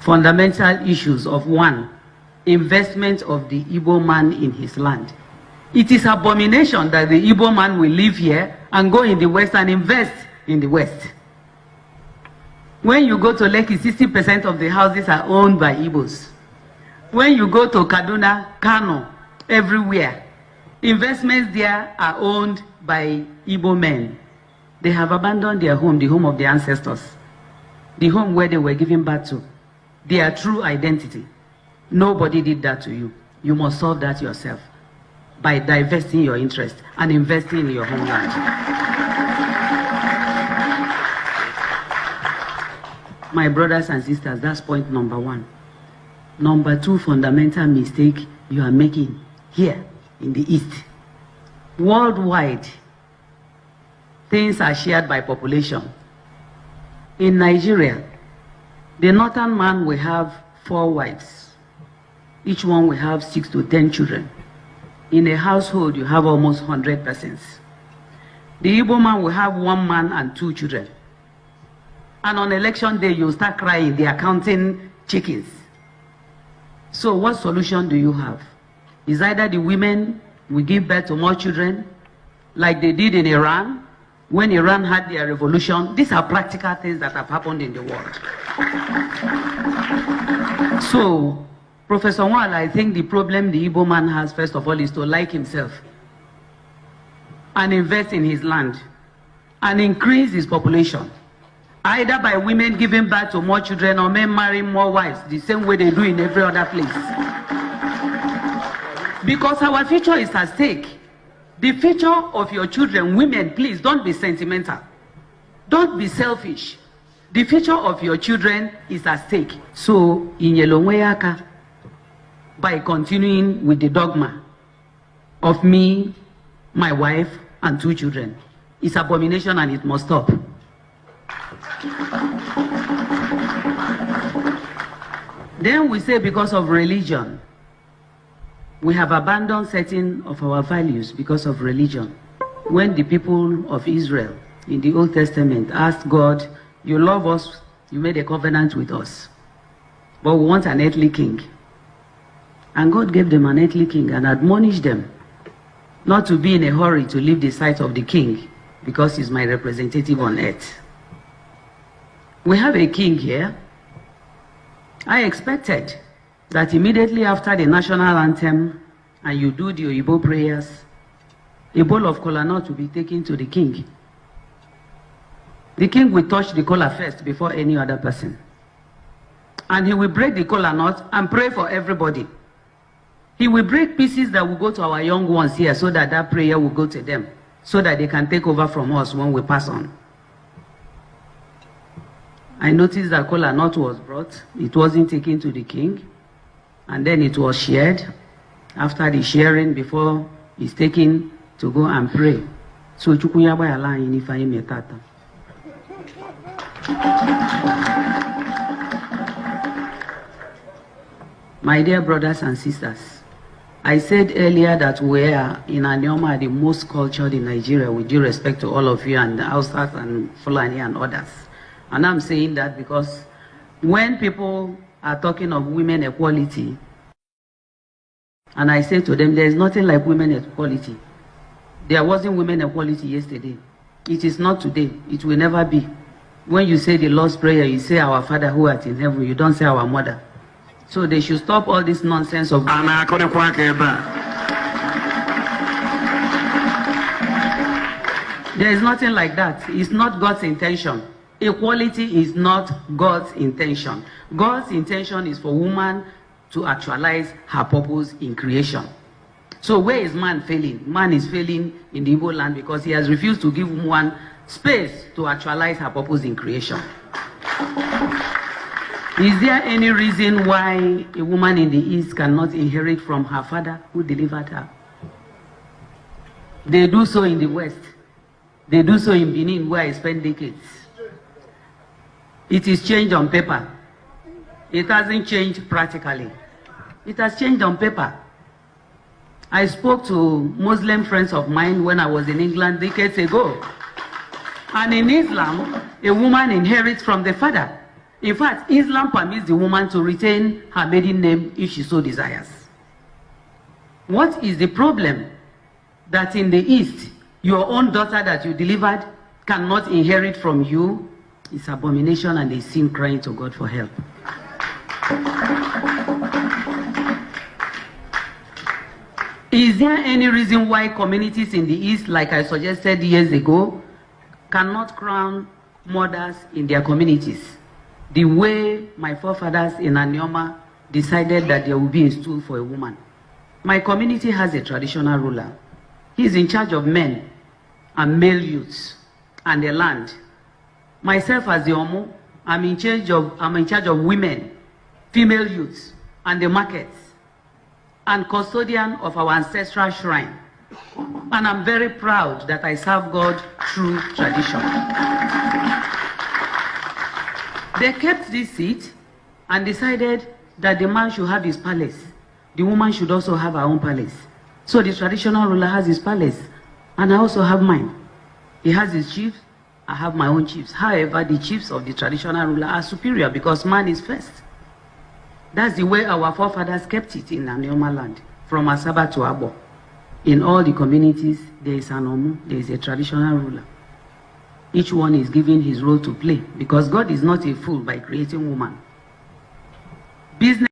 fundamental issues of one, investment of the Igbo man in his land. It is abomination that the Igbo man will live here and go in the West and invest in the West. When you go to Lekki, 60% of the houses are owned by Igbos. When you go to Kaduna, Kano, everywhere, investments there are owned by Igbo men. They have abandoned their home, the home of their ancestors, the home where they were given birth to, their true identity. Nobody did that to you. You must solve that yourself by divesting your interest and investing in your homeland. My brothers and sisters, that's point number one. Number two fundamental mistake you are making here in the East. Worldwide, things are shared by population. In Nigeria, the northern man will have 4 wives. Each one will have 6 to 10 children. In a household, you have almost 100 persons. The Igbo man will have 1 man and 2 children. And on election day, you start crying, they are counting chickens. So what solution do you have? Is either the women will give birth to more children, like they did in Iran, when Iran had their revolution. These are practical things that have happened in the world. So, Professor Nwala, I think the problem the Igbo man has, first of all, is to like himself and invest in his land and increase his population, either by women giving birth to more children or men marrying more wives, the same way they do in every other place. Because our future is at stake. The future of your children, women, please don't be sentimental. Don't be selfish. The future of your children is at stake. So, Inyelonweyaka, by continuing with the dogma of me, my wife, and 2 children, it's abomination and it must stop. Then we say because of religion. We have abandoned certain of our values because of religion. When the people of Israel in the Old Testament asked God, you love us, you made a covenant with us, but we want an earthly king. And God gave them an earthly king and admonished them not to be in a hurry to leave the sight of the king because he's my representative on earth. We have a king here. I expected that immediately after the national anthem and you do the Oyibo prayers, a bowl of kola nut will be taken to the king. The king will touch the kola first before any other person. And he will break the kola nut and pray for everybody. He will break pieces that will go to our young ones here so that that prayer will go to them, so that they can take over from us when we pass on. I noticed that kola nut was brought. It wasn't taken to the king. And then it was shared. After the sharing, before it's taken to go and pray. So Chukuyaba ala inifai metata. My dear brothers and sisters, I said earlier that we are in Anioma the most cultured in Nigeria, with due respect to all of you and the Hausas and Fulani and others. And I'm saying that because when people are talking of women equality, and I say to them, there is nothing like women equality. There wasn't women equality yesterday. It is not today. It will never be. When you say the Lord's Prayer, you say our Father who art in heaven. You don't say our mother. So they should stop all this nonsense of... There is nothing like that. It's not God's intention. Equality is not God's intention. God's intention is for woman to actualize her purpose in creation. So where is man failing? Man is failing in the Igbo land because he has refused to give woman space to actualize her purpose in creation. Is there any reason why a woman in the East cannot inherit from her father who delivered her? They do so in the West. They do so in Benin, where I spent decades. It is changed on paper. It hasn't changed practically. It has changed on paper. I spoke to Muslim friends of mine when I was in England decades ago. And in Islam, a woman inherits from the father. In fact, Islam permits the woman to retain her maiden name if she so desires. What is the problem that in the East, your own daughter that you delivered cannot inherit from you? It's abomination and a sin crying to God for help. Is there any reason why communities in the East, like I suggested years ago, cannot crown mothers in their communities? The way my forefathers in Anioma decided that there will be a stool for a woman. My community has a traditional ruler. He is in charge of men and male youths and the land. Myself as the Omo, I'm in charge of women, female youths, and the markets, and custodian of our ancestral shrine. And I'm very proud that I serve God through tradition. They kept this seat and decided that the man should have his palace. The woman should also have her own palace. So the traditional ruler has his palace, and I also have mine. He has his chiefs, I have my own chiefs. However, the chiefs of the traditional ruler are superior because man is first. That's the way our forefathers kept it in Anioma land, from Asaba to Abo. In all the communities, there is an Omu, there is a traditional ruler. Each one is given his role to play because God is not a fool by creating woman. Business